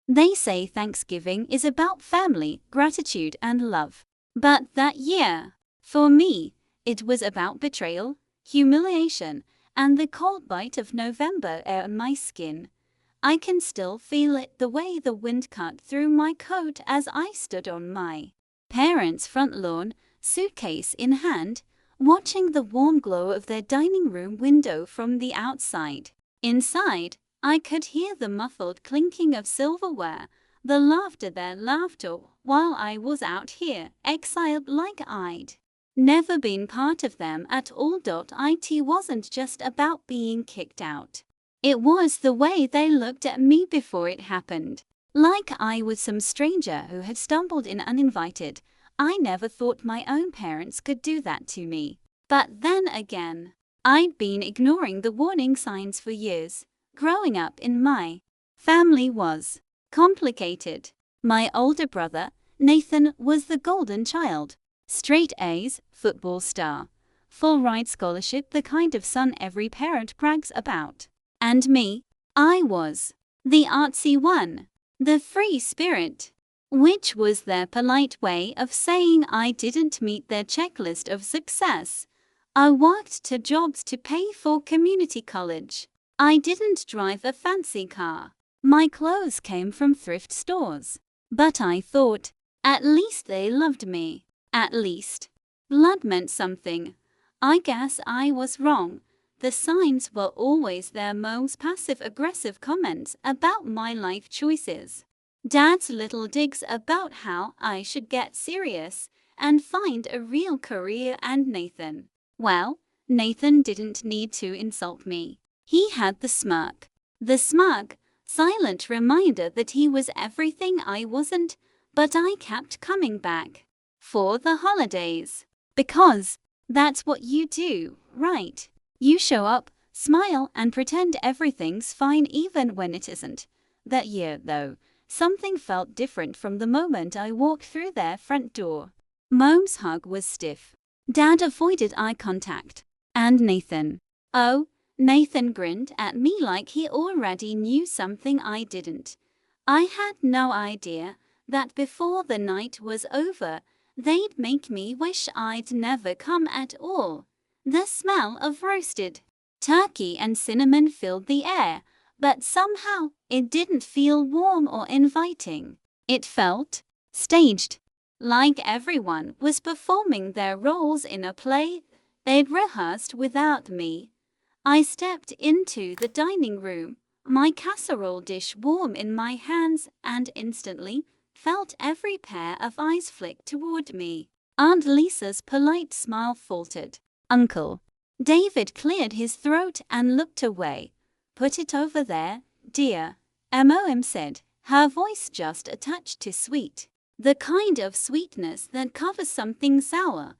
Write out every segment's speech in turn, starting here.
They say Thanksgiving is about family, gratitude, and love. But that year, for me, it was about betrayal, humiliation, and the cold bite of November air on my skin. I can still feel it, the way the wind cut through my coat as I stood on my parents' front lawn, suitcase in hand, watching the warm glow of their dining room window from the outside. Inside, I could hear the muffled clinking of silverware, the their laughter, while I was out here, exiled like I'd never been part of them at all. It wasn't just about being kicked out. It was the way they looked at me before it happened. Like I was some stranger who had stumbled in uninvited. I never thought my own parents could do that to me. But then again, I'd been ignoring the warning signs for years. Growing up in my family was complicated. My older brother, Nathan, was the golden child. Straight A's, football star, full ride scholarship, the kind of son every parent brags about. And me, I was the artsy one, the free spirit, which was their polite way of saying I didn't meet their checklist of success. I worked 2 jobs to pay for community college. I didn't drive a fancy car. My clothes came from thrift stores. But I thought, at least they loved me. At least blood meant something. I guess I was wrong. The signs were always their most passive-aggressive comments about my life choices. Dad's little digs about how I should get serious and find a real career, and Nathan. Well, Nathan didn't need to insult me. He had the smug, silent reminder that he was everything I wasn't, but I kept coming back for the holidays. Because that's what you do, right? You show up, smile, and pretend everything's fine even when it isn't. That year, though, something felt different from the moment I walked through their front door. Mom's hug was stiff. Dad avoided eye contact. And Nathan grinned at me like he already knew something I didn't. I had no idea that before the night was over, they'd make me wish I'd never come at all. The smell of roasted turkey and cinnamon filled the air, but somehow it didn't feel warm or inviting. It felt staged, like everyone was performing their roles in a play they'd rehearsed without me. I stepped into the dining room, my casserole dish warm in my hands, and instantly felt every pair of eyes flick toward me. Aunt Lisa's polite smile faltered. Uncle David cleared his throat and looked away. Put it over there, dear, Mom said, her voice just a touch too sweet. The kind of sweetness that covers something sour.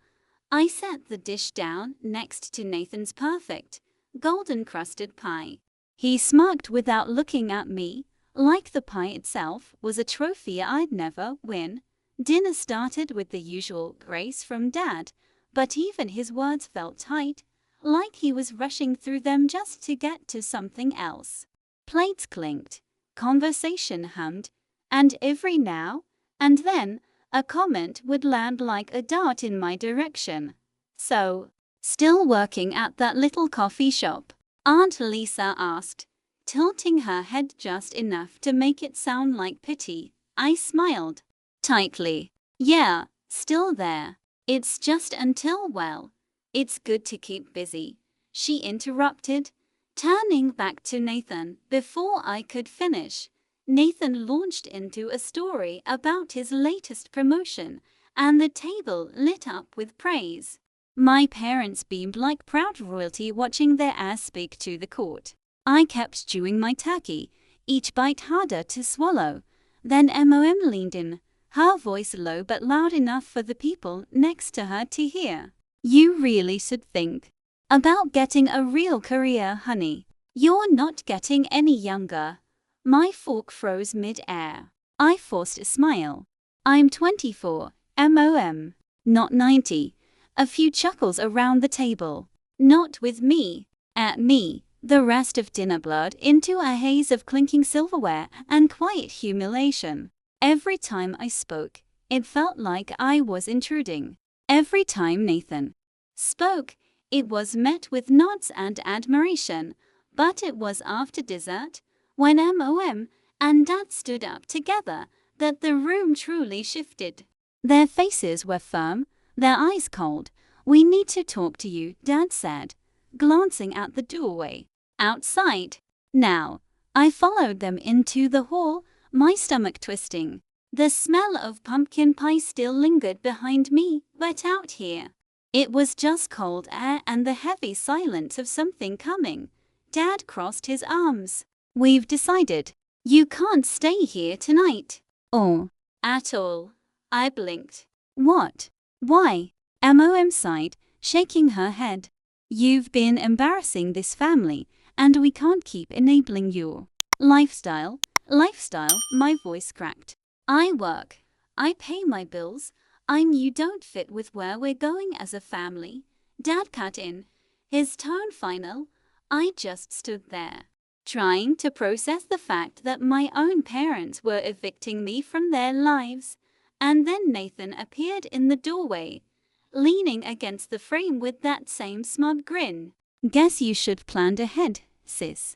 I set the dish down next to Nathan's perfect, golden-crusted pie. He smirked without looking at me, like the pie itself was a trophy I'd never win. Dinner started with the usual grace from Dad, but even his words felt tight, like he was rushing through them just to get to something else. Plates clinked, conversation hummed, and every now and then a comment would land like a dart in my direction. So, still working at that little coffee shop? Aunt Lisa asked, tilting her head just enough to make it sound like pity. I smiled tightly. Yeah, still there. It's just until, well, it's good to keep busy, she interrupted, turning back to Nathan. Before I could finish, Nathan launched into a story about his latest promotion, and the table lit up with praise. My parents beamed like proud royalty watching their heirs speak to the court. I kept chewing my turkey, each bite harder to swallow. Then Mom leaned in, her voice low but loud enough for the people next to her to hear. You really should think about getting a real career, honey. You're not getting any younger. My fork froze mid-air. I forced a smile. I'm 24, Mom. Not 90. A few chuckles around the table. Not with me. At me. The rest of dinner blurred into a haze of clinking silverware and quiet humiliation. Every time I spoke, it felt like I was intruding. Every time Nathan spoke, it was met with nods and admiration. But it was after dessert, when Mom and Dad stood up together, that the room truly shifted. Their faces were firm, their eyes cold. "We need to talk to you," Dad said, glancing at the doorway outside. Now, I followed them into the hall, my stomach twisting. The smell of pumpkin pie still lingered behind me, but out here, it was just cold air and the heavy silence of something coming. Dad crossed his arms. "We've decided. You can't stay here tonight. Or at all." I blinked. "What? Why?" Mom sighed, shaking her head. "You've been embarrassing this family, and we can't keep enabling your lifestyle." Lifestyle, my voice cracked. "I work. I pay my bills. You don't fit with where we're going as a family." Dad cut in, his tone final. I just stood there, trying to process the fact that my own parents were evicting me from their lives. And then Nathan appeared in the doorway, leaning against the frame with that same smug grin. "Guess you should planned ahead, sis."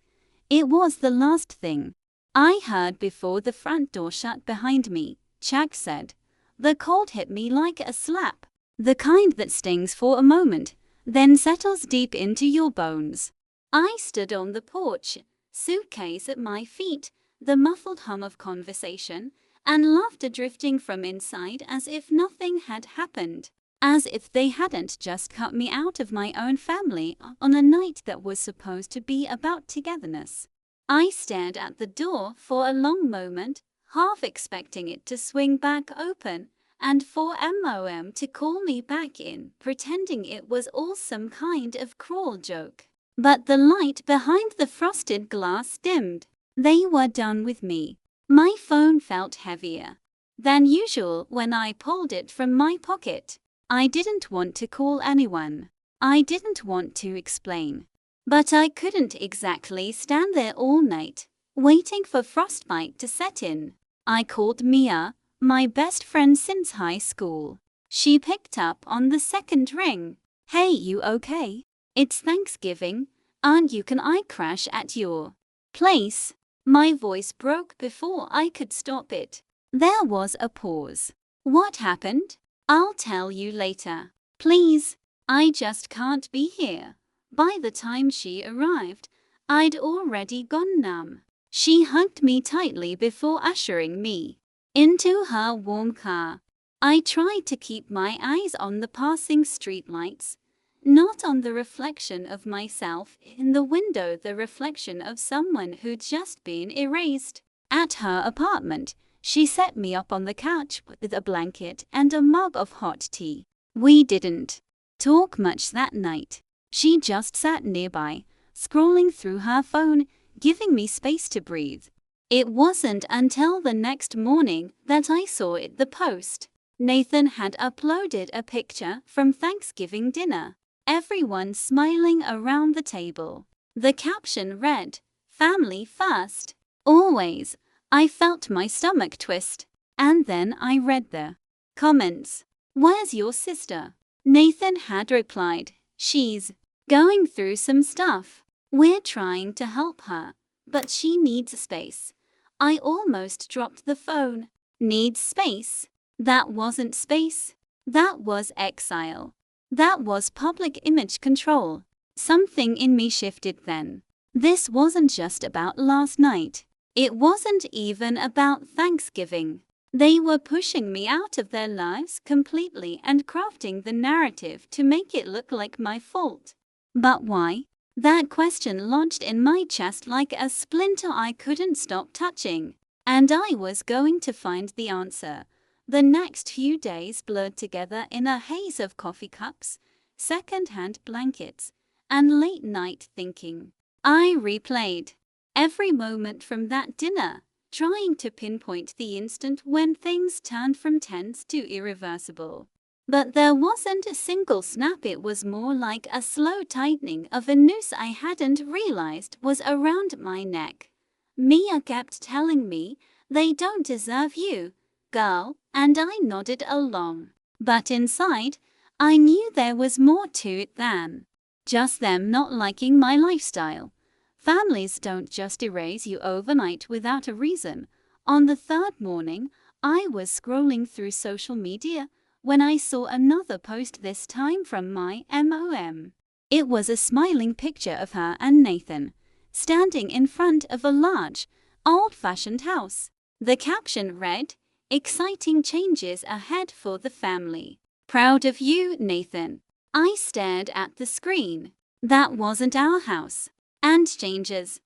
It was the last thing I heard before the front door shut behind me. Chuck said. The cold hit me like a slap. The kind that stings for a moment, then settles deep into your bones. I stood on the porch, suitcase at my feet, the muffled hum of conversation and laughter drifting from inside as if nothing had happened. As if they hadn't just cut me out of my own family on a night that was supposed to be about togetherness. I stared at the door for a long moment, half expecting it to swing back open, and for Mom to call me back in, pretending it was all some kind of cruel joke. But the light behind the frosted glass dimmed. They were done with me. My phone felt heavier than usual when I pulled it from my pocket. I didn't want to call anyone. I didn't want to explain. But I couldn't exactly stand there all night, waiting for frostbite to set in. I called Mia, my best friend since high school. She picked up on the second ring. "Hey, you okay? It's Thanksgiving, aren't you? Can I crash at your place?" My voice broke before I could stop it. There was a pause. "What happened?" "I'll tell you later. Please, I just can't be here." By the time she arrived, I'd already gone numb. She hugged me tightly before ushering me into her warm car. I tried to keep my eyes on the passing streetlights, not on the reflection of myself in the window, the reflection of someone who'd just been erased. At her apartment, she set me up on the couch with a blanket and a mug of hot tea. We didn't talk much that night. She just sat nearby, scrolling through her phone, giving me space to breathe. It wasn't until the next morning that I saw the post. Nathan had uploaded a picture from Thanksgiving dinner. Everyone smiling around the table. The caption read, "Family first, always." I felt my stomach twist. And then I read the comments. "Where's your sister?" Nathan had replied, "She's going through some stuff. We're trying to help her, but she needs space." I almost dropped the phone. Needs space? That wasn't space. That was exile. That was public image control. Something in me shifted then. This wasn't just about last night. It wasn't even about Thanksgiving. They were pushing me out of their lives completely and crafting the narrative to make it look like my fault. But why? That question lodged in my chest like a splinter I couldn't stop touching. And I was going to find the answer. The next few days blurred together in a haze of coffee cups, second-hand blankets, and late-night thinking. I replayed every moment from that dinner, trying to pinpoint the instant when things turned from tense to irreversible. But there wasn't a single snap, it was more like a slow tightening of a noose I hadn't realized was around my neck. Mia kept telling me, "They don't deserve you, girl," and I nodded along. But inside, I knew there was more to it than just them not liking my lifestyle. Families don't just erase you overnight without a reason. On the third morning, I was scrolling through social media when I saw another post, this time from my mom. It was a smiling picture of her and Nathan, standing in front of a large, old-fashioned house. The caption read, "Exciting changes ahead for the family. Proud of you, Nathan." I stared at the screen. That wasn't our house. And changes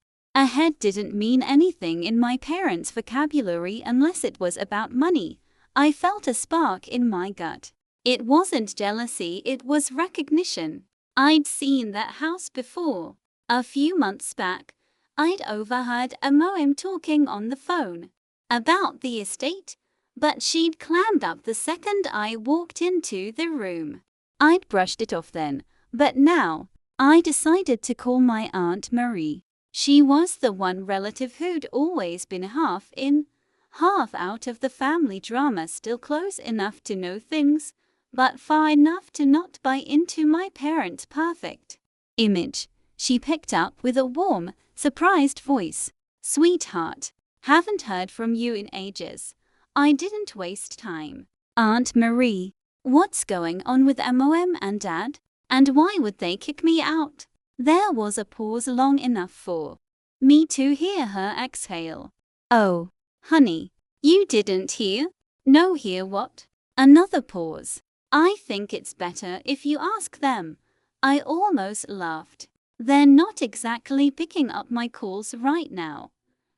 ahead didn't mean anything in my parents' vocabulary unless it was about money. I felt a spark in my gut. It wasn't jealousy, it was recognition. I'd seen that house before. A few months back, I'd overheard a mom talking on the phone about the estate, but she'd clammed up the second I walked into the room. I'd brushed it off then, but now, I decided to call my Aunt Marie. She was the one relative who'd always been half in, half out of the family drama, still close enough to know things, but far enough to not buy into my parents' perfect image. She picked up with a warm, surprised voice. "Sweetheart, haven't heard from you in ages." I didn't waste time. "Aunt Marie, what's going on with Mom and Dad? And why would they kick me out?" There was a pause long enough for me to hear her exhale. "Oh, honey, you didn't hear?" "No, hear what?" Another pause. "I think it's better if you ask them." I almost laughed. "They're not exactly picking up my calls right now."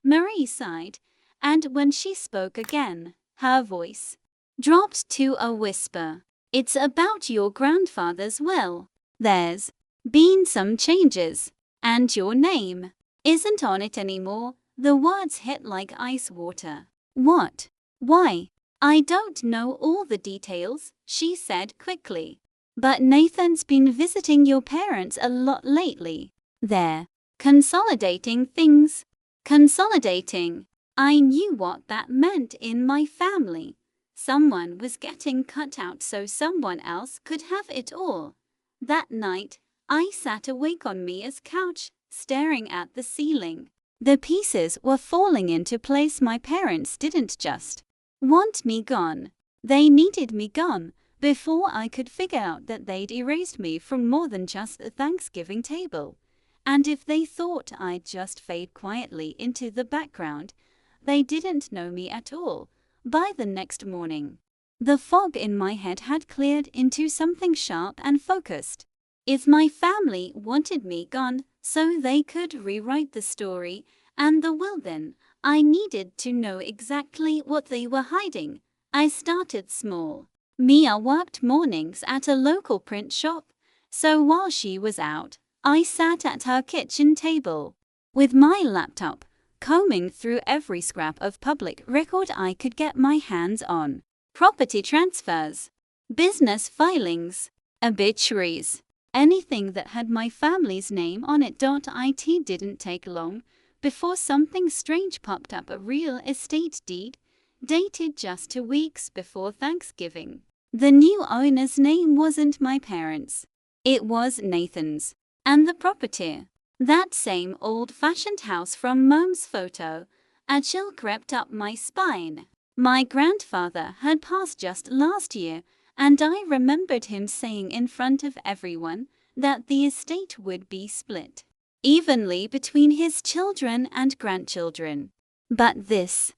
Marie sighed, and when she spoke again, her voice dropped to a whisper. "It's about your grandfather's will. There's been some changes, and your name isn't on it anymore." The words hit like ice water. "What? Why?" "I don't know all the details," she said quickly. "But Nathan's been visiting your parents a lot lately. They're consolidating things." Consolidating. I knew what that meant in my family. Someone was getting cut out so someone else could have it all. That night, I sat awake on Mia's couch, staring at the ceiling. The pieces were falling into place. My parents didn't just want me gone. They needed me gone before I could figure out that they'd erased me from more than just the Thanksgiving table. And if they thought I'd just fade quietly into the background, they didn't know me at all. By the next morning, the fog in my head had cleared into something sharp and focused. If my family wanted me gone so they could rewrite the story and the will, then I needed to know exactly what they were hiding. I started small. Mia worked mornings at a local print shop, so while she was out, I sat at her kitchen table with my laptop, combing through every scrap of public record I could get my hands on. Property transfers, business filings, obituaries, anything that had my family's name on it. It didn't take long before something strange popped up, a real estate deed, dated just 2 weeks before Thanksgiving. The new owner's name wasn't my parents', it was Nathan's. And the property, that same old-fashioned house from Mom's photo. A chill crept up my spine. My grandfather had passed just last year, and I remembered him saying in front of everyone that the estate would be split evenly between his children and grandchildren. But this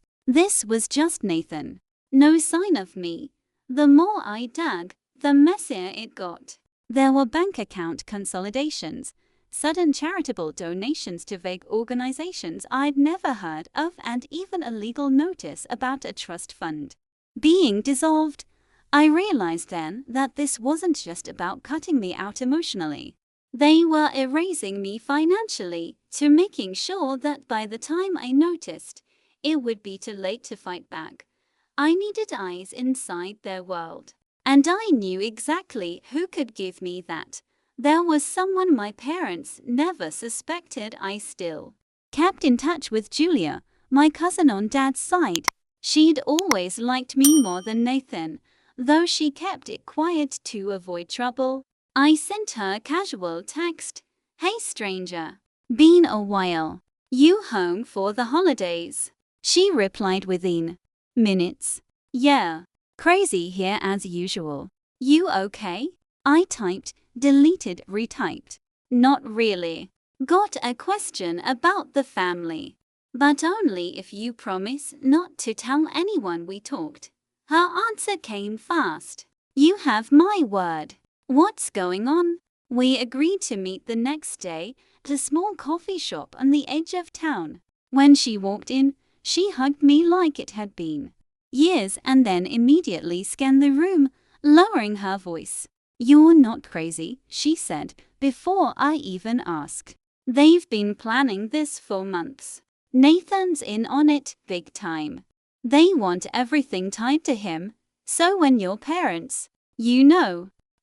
was just Nathan. No sign of me. The more I dug, the messier it got. There were bank account consolidations, sudden charitable donations to vague organizations I'd never heard of, and even a legal notice about a trust fund being dissolved. I realized then that this wasn't just about cutting me out emotionally. They were erasing me financially, to making sure that by the time I noticed, it would be too late to fight back. I needed eyes inside their world. And I knew exactly who could give me that. There was someone my parents never suspected. I still kept in touch with Julia, my cousin on Dad's side. She'd always liked me more than Nathan, though she kept it quiet to avoid trouble. I sent her a casual text. "Hey stranger. Been a while. You home for the holidays?" She replied within minutes. "Yeah. Crazy here as usual. You okay?" I typed, deleted, retyped. "Not really. Got a question about the family. But only if you promise not to tell anyone we talked." Her answer came fast. "You have my word." "What's going on?" We agreed to meet the next day at a small coffee shop on the edge of town. When she walked in, she hugged me like it had been years and then immediately scanned the room, lowering her voice. "You're not crazy," she said, before I even asked. "They've been planning this for months. Nathan's in on it, big time. They want everything tied to him, so when your parents,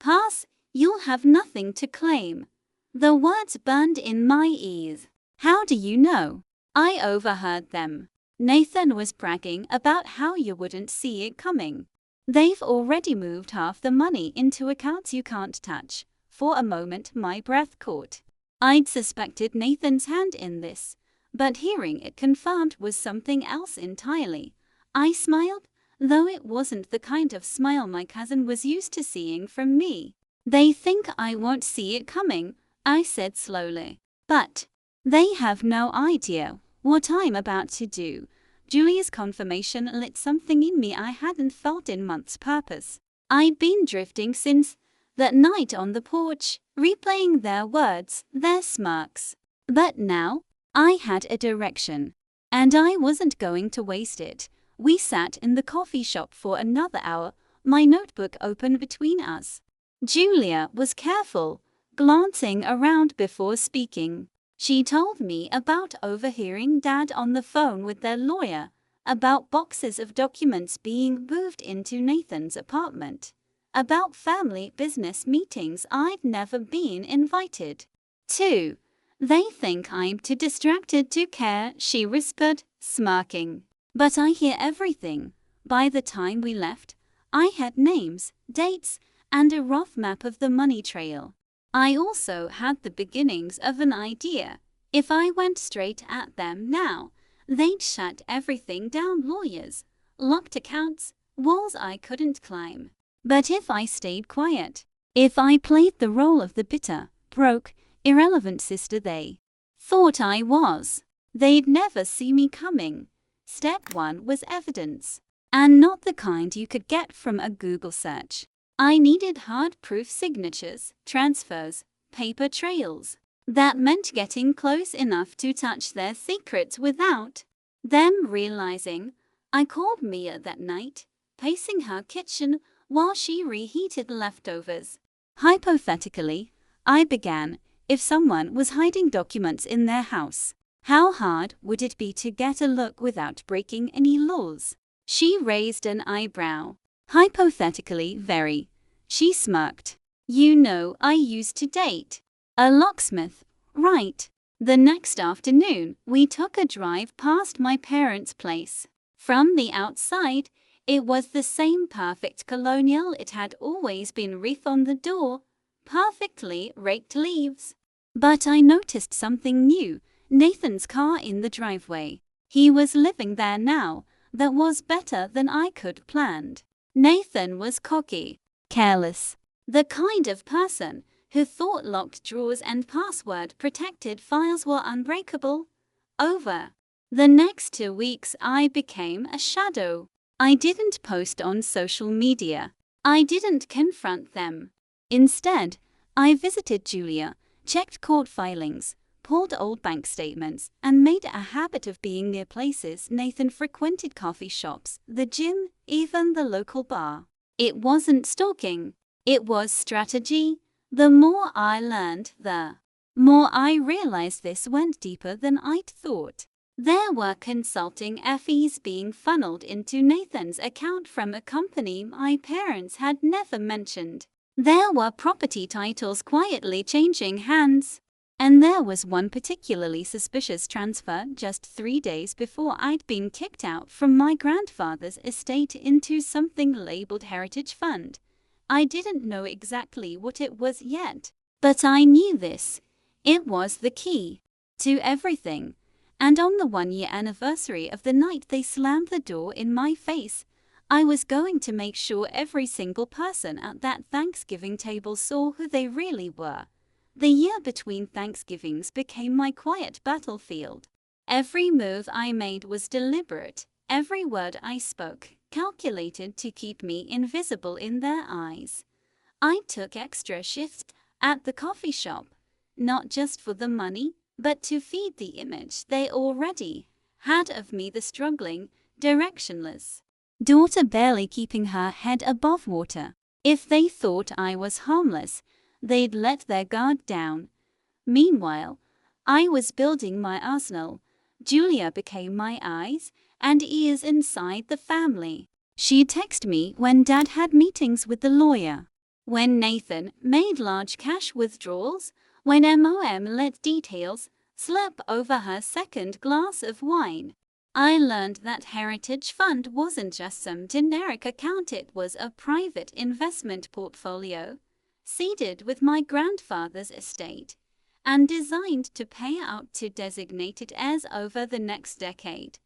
pass, you'll have nothing to claim." The words burned in my ears. "How do you know?" "I overheard them. Nathan was bragging about how you wouldn't see it coming. They've already moved half the money into accounts you can't touch." For a moment my breath caught. I'd suspected Nathan's hand in this, but hearing it confirmed was something else entirely. I smiled, though it wasn't the kind of smile my cousin was used to seeing from me. "They think I won't see it coming," I said slowly. "But they have no idea what I'm about to do." Julia's confirmation lit something in me I hadn't felt in months. Purpose. I'd been drifting since that night on the porch, replaying their words, their smirks. But now, I had a direction, and I wasn't going to waste it. We sat in the coffee shop for another hour, my notebook open between us. Julia was careful, glancing around before speaking. She told me about overhearing Dad on the phone with their lawyer, about boxes of documents being moved into Nathan's apartment, about family business meetings I'd never been invited to. "They think I'm too distracted to care," she whispered, smirking. "But I hear everything." By the time we left, I had names, dates, and a rough map of the money trail. I also had the beginnings of an idea. If I went straight at them now, they'd shut everything down: lawyers, locked accounts, walls I couldn't climb. But if I stayed quiet, if I played the role of the bitter, broke, irrelevant sister they thought I was, they'd never see me coming. Step 1 was evidence, and not the kind you could get from a Google search. I needed hard proof: signatures, transfers, paper trails. That meant getting close enough to touch their secrets without them realizing. I called Mia that night, pacing her kitchen while she reheated leftovers. "Hypothetically," I began, "if someone was hiding documents in their house, how hard would it be to get a look without breaking any laws?" She raised an eyebrow. "Hypothetically, very." She smirked. "I used to date a locksmith, right?" The next afternoon, we took a drive past my parents' place. From the outside, it was the same perfect colonial. It had always been wreath on the door, perfectly raked leaves. But I noticed something new: Nathan's car in the driveway. He was living there now. That was better than I could planned. Nathan was cocky, careless, the kind of person who thought locked drawers and password-protected files were unbreakable. Over the next 2 weeks, I became a shadow. I didn't post on social media. I didn't confront them. Instead, I visited Julia, checked court filings, pulled old bank statements, and made a habit of being near places Nathan frequented: coffee shops, the gym, even the local bar. It wasn't stalking. It was strategy. The more I learned, the more I realized this went deeper than I'd thought. There were consulting fees being funneled into Nathan's account from a company my parents had never mentioned. There were property titles quietly changing hands. And there was one particularly suspicious transfer just 3 days before I'd been kicked out from my grandfather's estate into something labeled Heritage Fund. I didn't know exactly what it was yet, but I knew this. It was the key to everything. And on the 1-year anniversary of the night they slammed the door in my face, I was going to make sure every single person at that Thanksgiving table saw who they really were. The year between Thanksgivings became my quiet battlefield. Every move I made was deliberate, every word I spoke calculated to keep me invisible in their eyes. I took extra shifts at the coffee shop, not just for the money, but to feed the image they already had of me, the struggling, directionless daughter barely keeping her head above water. If they thought I was harmless, they'd let their guard down. Meanwhile, I was building my arsenal. Julia became my eyes and ears inside the family. She'd text me when Dad had meetings with the lawyer, when Nathan made large cash withdrawals, when MOM let details slip over her second glass of wine. I learned that Heritage Fund wasn't just some generic account, it was a private investment portfolio seeded with my grandfather's estate and designed to pay out to designated heirs over the next decade.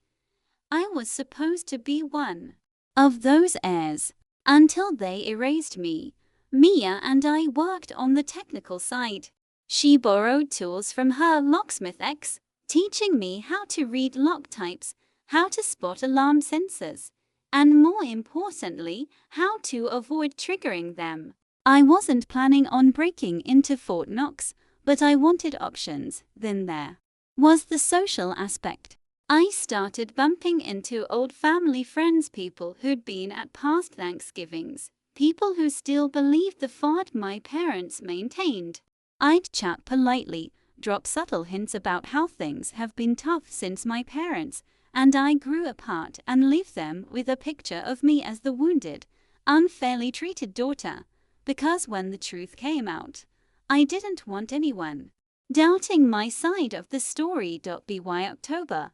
I was supposed to be one of those heirs until they erased me. Mia and I worked on the technical side. She borrowed tools from her locksmith ex, teaching me how to read lock types, how to spot alarm sensors, and more importantly, how to avoid triggering them. I wasn't planning on breaking into Fort Knox, but I wanted options. Then there was the social aspect. I started bumping into old family friends, people who'd been at past Thanksgivings, people who still believed the fad my parents maintained. I'd chat politely, drop subtle hints about how things have been tough since my parents and I grew apart, and leave them with a picture of me as the wounded, unfairly treated daughter. Because when the truth came out, I didn't want anyone doubting my side of the story. By October,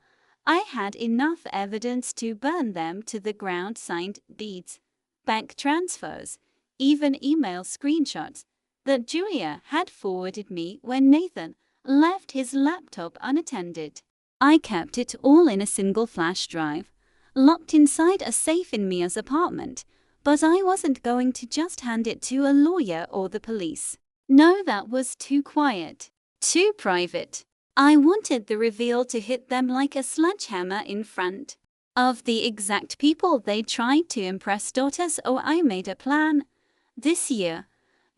I had enough evidence to burn them to the ground: signed deeds, bank transfers, even email screenshots that Julia had forwarded me when Nathan left his laptop unattended. I kept it all in a single flash drive, locked inside a safe in Mia's apartment, but I wasn't going to just hand it to a lawyer or the police. No, that was too quiet, too private. I wanted the reveal to hit them like a sledgehammer in front of the exact people they tried to impress. So I made a plan. This year,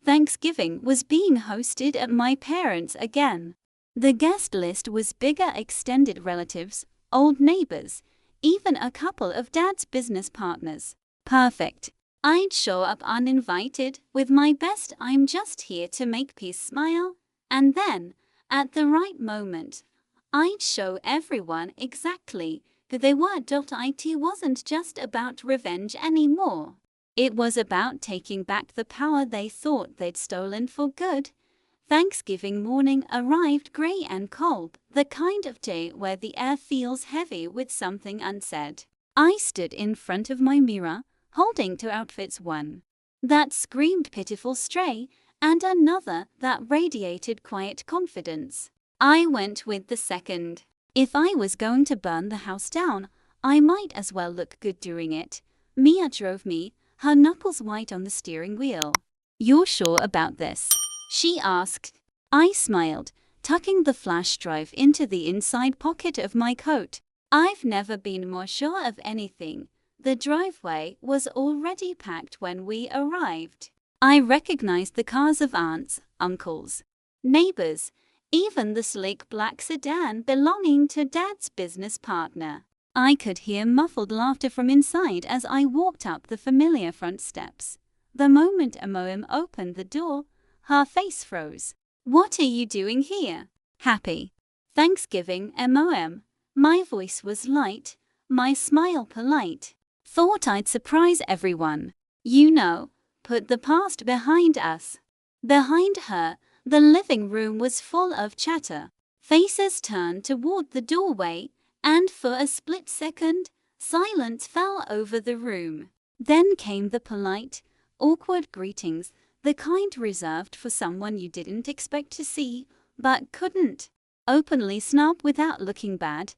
Thanksgiving was being hosted at my parents' again. The guest list was bigger: extended relatives, old neighbors, even a couple of Dad's business partners. Perfect. I'd show up uninvited with my best "I'm just here to make peace" smile, and then, at the right moment, I'd show everyone exactly who they were. It wasn't just about revenge anymore. It was about taking back the power they thought they'd stolen for good. Thanksgiving morning arrived gray and cold, the kind of day where the air feels heavy with something unsaid. I stood in front of my mirror, holding two outfits: one that screamed pitiful stray, and another that radiated quiet confidence. I went with the second. If I was going to burn the house down, I might as well look good doing it. Mia drove me, her knuckles white on the steering wheel. "You're sure about this?" she asked. I smiled, tucking the flash drive into the inside pocket of my coat. I've never been more sure of anything. The driveway was already packed when we arrived. I recognized the cars of aunts, uncles, neighbors, even the sleek black sedan belonging to Dad's business partner. I could hear muffled laughter from inside as I walked up the familiar front steps. The moment MOM opened the door, her face froze. "What are you doing here?" "Happy Thanksgiving, MOM." My voice was light, my smile polite. Thought I'd surprise everyone. You know, put the past behind us. Behind her, the living room was full of chatter. Faces turned toward the doorway, and for a split second, silence fell over the room. Then came the polite, awkward greetings, the kind reserved for someone you didn't expect to see, but couldn't openly snub without looking bad.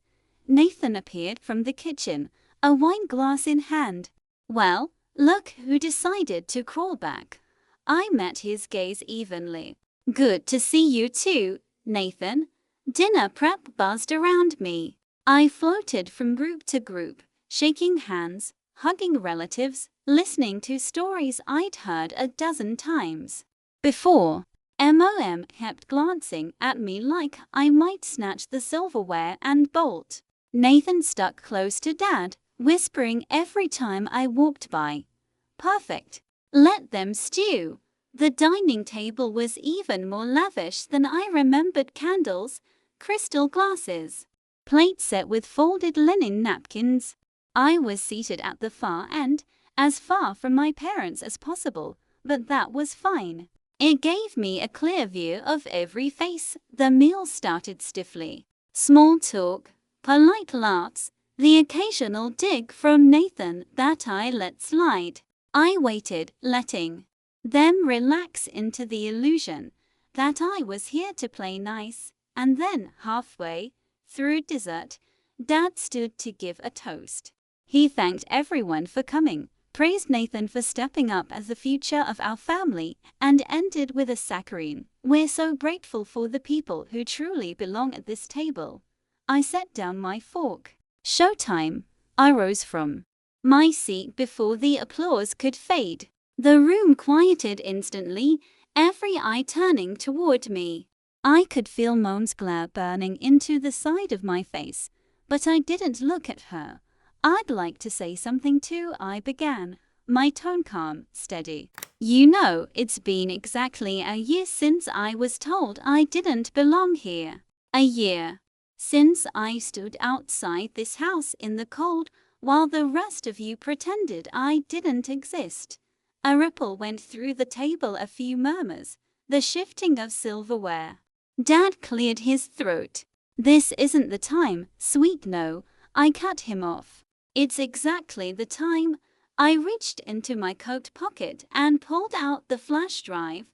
Nathan appeared from the kitchen, a wine glass in hand. Well, look who decided to crawl back. I met his gaze evenly. Good to see you too, Nathan. Dinner prep buzzed around me. I floated from group to group, shaking hands, hugging relatives, listening to stories I'd heard a dozen times before. Mom kept glancing at me like I might snatch the silverware and bolt. Nathan stuck close to Dad, whispering every time I walked by. Perfect. Let them stew. The dining table was even more lavish than I remembered: candles, crystal glasses, plates set with folded linen napkins. I was seated at the far end, as far from my parents as possible, but that was fine. It gave me a clear view of every face. The meal started stiffly. Small talk, polite laughs, the occasional dig from Nathan that I let slide. I waited, letting them relax into the illusion that I was here to play nice, and then, halfway through dessert, Dad stood to give a toast. He thanked everyone for coming, praised Nathan for stepping up as the future of our family, and ended with a saccharine. We're so grateful for the people who truly belong at this table. I set down my fork. Showtime. I rose from my seat before the applause could fade. The room quieted instantly, every eye turning toward me. I could feel Mom's glare burning into the side of my face, but I didn't look at her. I'd like to say something too, I began, my tone calm, steady. You know, it's been exactly a year since I was told I didn't belong here. A year since I stood outside this house in the cold, while the rest of you pretended I didn't exist. A ripple went through the table, a few murmurs, the shifting of silverware. Dad cleared his throat. This isn't the time, sweet. No, I cut him off. It's exactly the time. I reached into my coat pocket and pulled out the flash drive,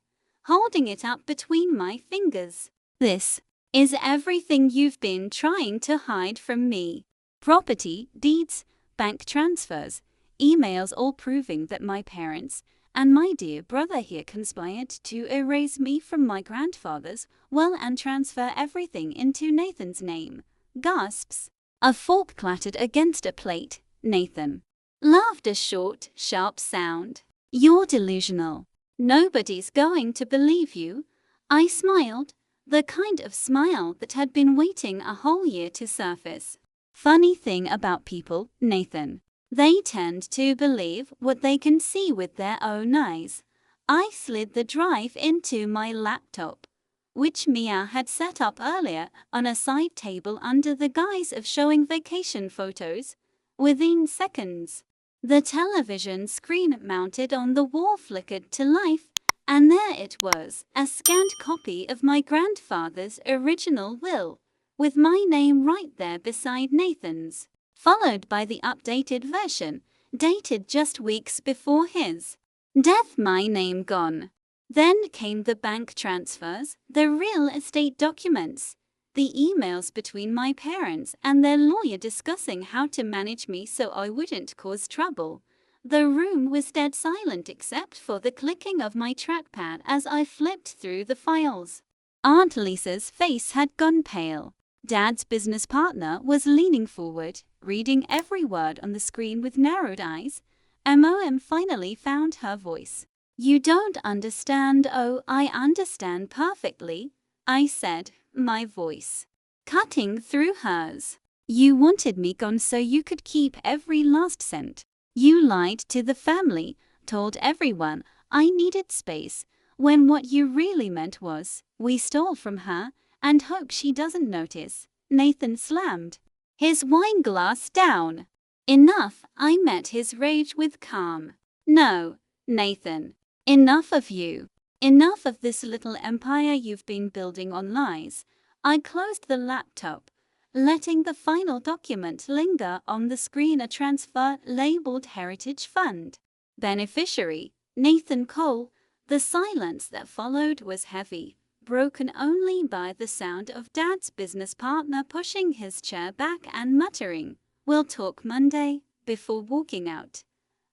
holding it up between my fingers. This is everything you've been trying to hide from me. Property, deeds, bank transfers, emails, all proving that my parents and my dear brother here conspired to erase me from my grandfather's will and transfer everything into Nathan's name. Gasps. A fork clattered against a plate. Nathan laughed, a short, sharp sound. You're delusional. Nobody's going to believe you. I smiled, the kind of smile that had been waiting a whole year to surface. Funny thing about people, Nathan. They tend to believe what they can see with their own eyes. I slid the drive into my laptop, which Mia had set up earlier on a side table under the guise of showing vacation photos. Within seconds, the television screen mounted on the wall flickered to life, and there it was, a scanned copy of my grandfather's original will, with my name right there beside Nathan's, followed by the updated version, dated just weeks before his death. My name gone. Then came the bank transfers, the real estate documents, the emails between my parents and their lawyer discussing how to manage me so I wouldn't cause trouble. The room was dead silent except for the clicking of my trackpad as I flipped through the files. Aunt Lisa's face had gone pale. Dad's business partner was leaning forward, reading every word on the screen with narrowed eyes. Mom finally found her voice. You don't understand. Oh, I understand perfectly, I said, my voice cutting through hers. You wanted me gone so you could keep every last cent. You lied to the family, told everyone I needed space, when what you really meant was, we stole from her and hope she doesn't notice. Nathan slammed his wine glass down. Enough, I met his rage with calm. No, Nathan. Enough of you. Enough of this little empire you've been building on lies. I closed the laptop, letting the final document linger on the screen. A transfer labeled Heritage Fund. Beneficiary, Nathan Cole. The silence that followed was heavy, broken only by the sound of Dad's business partner pushing his chair back and muttering, "We'll talk Monday," before walking out.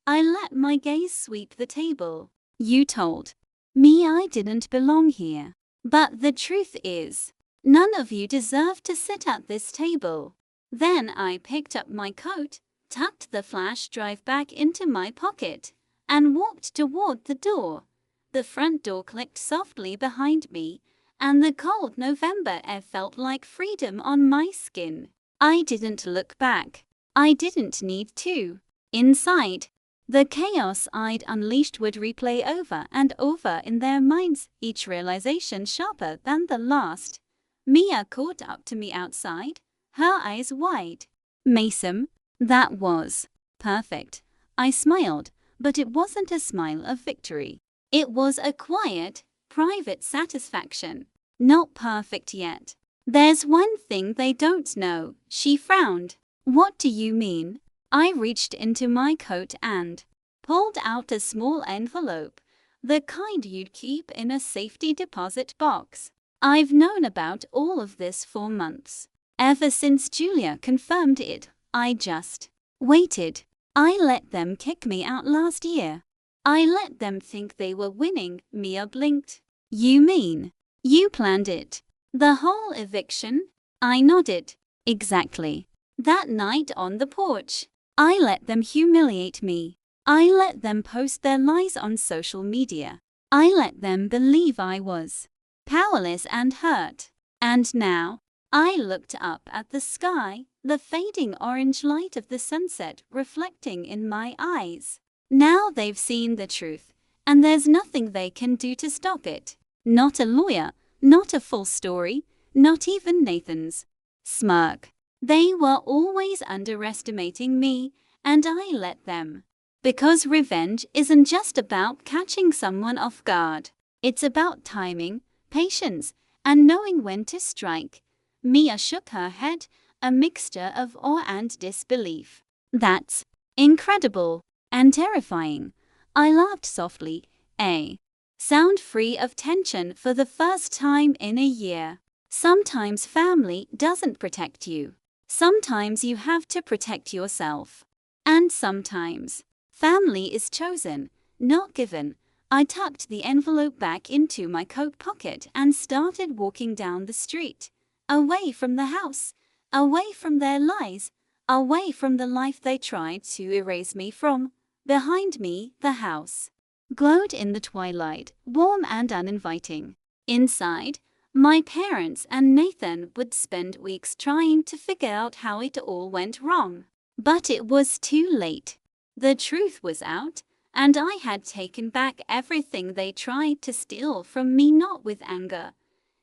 I let my gaze sweep the table. You told me I didn't belong here. But the truth is, none of you deserve to sit at this table. Then I picked up my coat, tucked the flash drive back into my pocket, and walked toward the door. The front door clicked softly behind me, and the cold November air felt like freedom on my skin. I didn't look back. I didn't need to. Inside, the chaos I'd unleashed would replay over and over in their minds, each realization sharper than the last. Mia caught up to me outside, her eyes wide. "Mason, that was perfect." I smiled, but it wasn't a smile of victory. It was a quiet, private satisfaction. Not perfect yet. "There's one thing they don't know," she frowned. "What do you mean?" I reached into my coat and pulled out a small envelope, the kind you'd keep in a safety deposit box. "I've known about all of this for months. Ever since Julia confirmed it, I just waited. I let them kick me out last year. I let them think they were winning." Mia blinked. "You mean you planned it? The whole eviction?" I nodded. "Exactly. That night on the porch, I let them humiliate me. I let them post their lies on social media. I let them believe I was powerless and hurt. And now," I looked up at the sky, the fading orange light of the sunset reflecting in my eyes. "Now they've seen the truth, and there's nothing they can do to stop it. Not a lawyer, not a full story, not even Nathan's smirk. They were always underestimating me, and I let them. Because revenge isn't just about catching someone off guard. It's about timing, patience, and knowing when to strike." Mia shook her head, a mixture of awe and disbelief. "That's incredible and terrifying." I laughed softly, a sound free of tension for the first time in a year. Sometimes family doesn't protect you. Sometimes you have to protect yourself. And sometimes family is chosen, not given. I tucked the envelope back into my coat pocket and started walking down the street, away from the house, away from their lies, away from the life they tried to erase me from. Behind me, the house glowed in the twilight, warm and uninviting. Inside, my parents and Nathan would spend weeks trying to figure out how it all went wrong. But it was too late. The truth was out, and I had taken back everything they tried to steal from me, not with anger,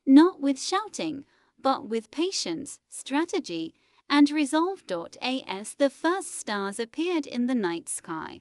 not with shouting, but with patience, strategy, and resolve. As the first stars appeared in the night sky,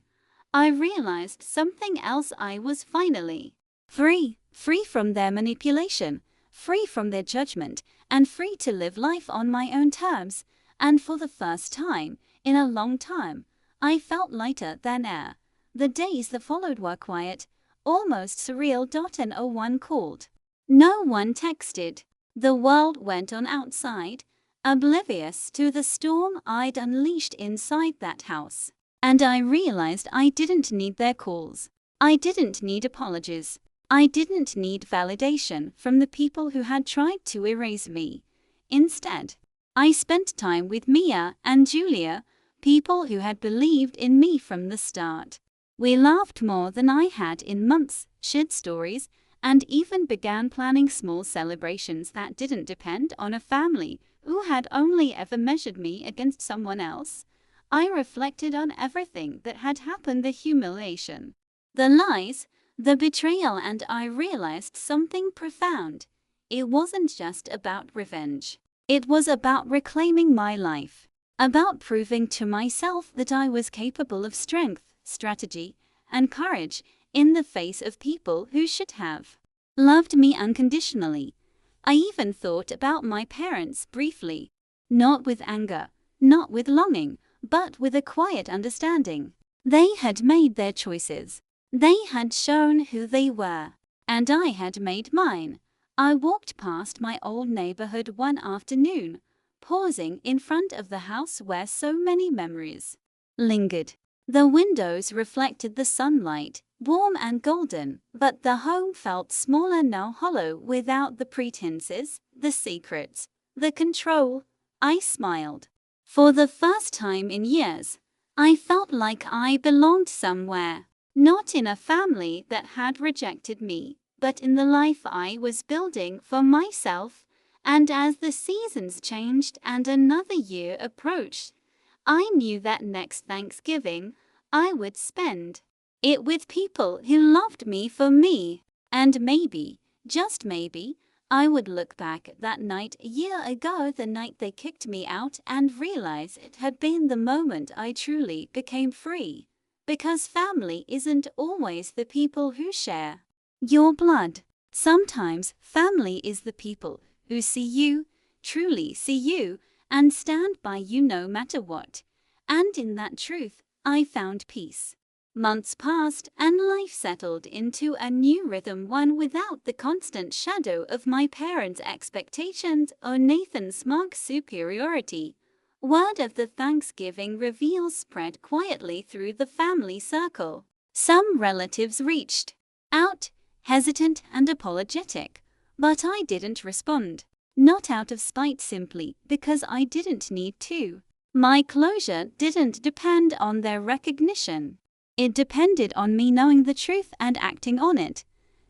I realized something else. I was finally free from their manipulation, free from their judgment, and free to live life on my own terms. And for the first time in a long time, I felt lighter than air. The days that followed were quiet, almost surreal. No one called. No one texted. The world went on outside, oblivious to the storm I'd unleashed inside that house. And I realized I didn't need their calls. I didn't need apologies. I didn't need validation from the people who had tried to erase me. Instead, I spent time with Mia and Julia, people who had believed in me from the start. We laughed more than I had in months, shared stories, and even began planning small celebrations that didn't depend on a family who had only ever measured me against someone else. I reflected on everything that had happened, the humiliation, the lies, the betrayal, and I realized something profound. It wasn't just about revenge. It was about reclaiming my life. about proving to myself that I was capable of strength, strategy, and courage in the face of people who should have loved me unconditionally. I even thought about my parents briefly, not with anger, not with longing, but with a quiet understanding. They had made their choices. They had shown who they were, and I had made mine. I walked past my old neighborhood one afternoon, pausing in front of the house where so many memories lingered. The windows reflected the sunlight, warm and golden, but the home felt smaller now, hollow, without the pretenses, the secrets, the control. I smiled. For the first time in years, I felt like I belonged somewhere, not in a family that had rejected me, but in the life I was building for myself. And as the seasons changed and another year approached, I knew that next Thanksgiving I would spend it with people who loved me for me. And maybe, just maybe, I would look back at that night a year ago, the night they kicked me out, and realize it had been the moment I truly became free. Because family isn't always the people who share your blood. Sometimes family is the people who see you, truly see you, and stand by you no matter what. And in that truth, I found peace. Months passed and life settled into a new rhythm, one without the constant shadow of my parents' expectations or Nathan's smug superiority. Word of the Thanksgiving reveal spread quietly through the family circle. Some relatives reached out, hesitant and apologetic, but I didn't respond. Not out of spite, simply because I didn't need to. My closure didn't depend on their recognition. It depended on me knowing the truth and acting on it.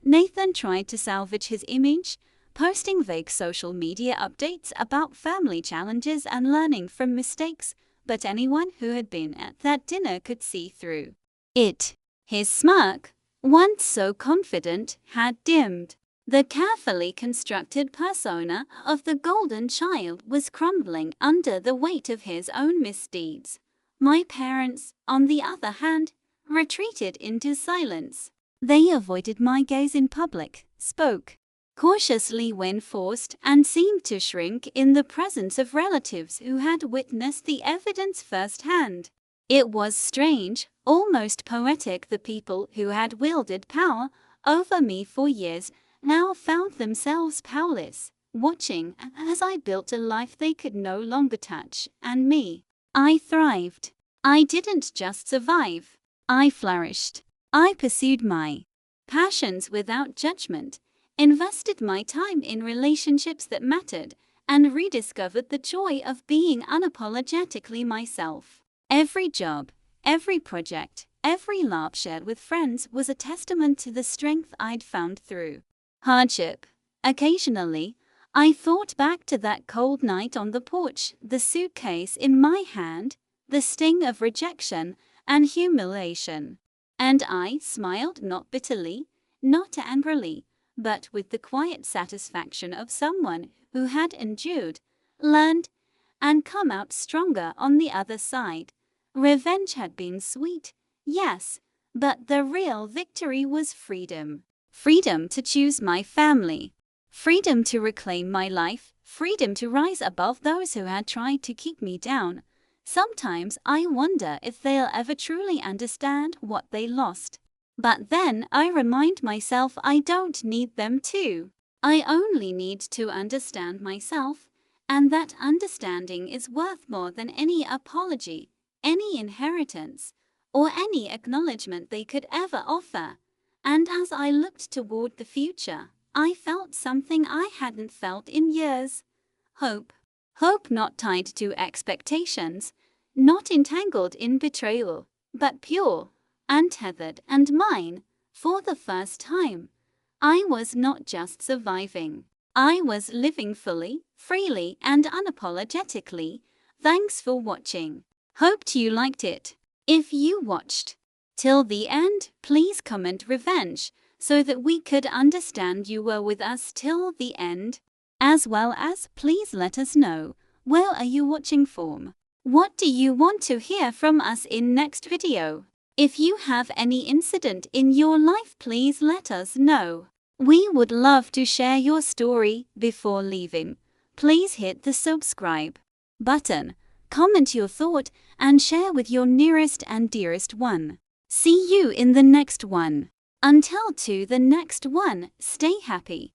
Nathan tried to salvage his image, posting vague social media updates about family challenges and learning from mistakes, but anyone who had been at that dinner could see through it. His smirk, once so confident, had dimmed. The carefully constructed persona of the golden child was crumbling under the weight of his own misdeeds. My parents, on the other hand, retreated into silence. They avoided my gaze in public, spoke cautiously when forced, and seemed to shrink in the presence of relatives who had witnessed the evidence firsthand. It was strange, almost poetic. The people who had wielded power over me for years now found themselves powerless, watching as I built a life they could no longer touch. And me, I thrived. I didn't just survive, I flourished. I pursued my passions without judgment, invested my time in relationships that mattered, and rediscovered the joy of being unapologetically myself. Every job, every project, every laugh shared with friends was a testament to the strength I'd found through hardship. Occasionally, I thought back to that cold night on the porch, the suitcase in my hand, the sting of rejection and humiliation. And I smiled, not bitterly, not angrily, but with the quiet satisfaction of someone who had endured, learned, and come out stronger on the other side. Revenge had been sweet, yes, but the real victory was freedom. Freedom to choose my family. Freedom to reclaim my life. Freedom to rise above those who had tried to keep me down. Sometimes I wonder if they'll ever truly understand what they lost. But then I remind myself I don't need them to. I only need to understand myself, and that understanding is worth more than any apology, any inheritance, or any acknowledgement they could ever offer. And as I looked toward the future, I felt something I hadn't felt in years. Hope. Hope not tied to expectations, not entangled in betrayal, but pure, untethered, and mine. For the first time, I was not just surviving. I was living fully, freely, and unapologetically. Thanks for watching. Hoped you liked it. If you watched till the end, please comment revenge so that we could understand you were with us till the end. As well as, please let us know, where are you watching from? What do you want to hear from us in next video? If you have any incident in your life, please let us know. We would love to share your story. Before leaving, please hit the subscribe button, comment your thought, and share with your nearest and dearest one. See you in the next one. Until to the next one, stay happy.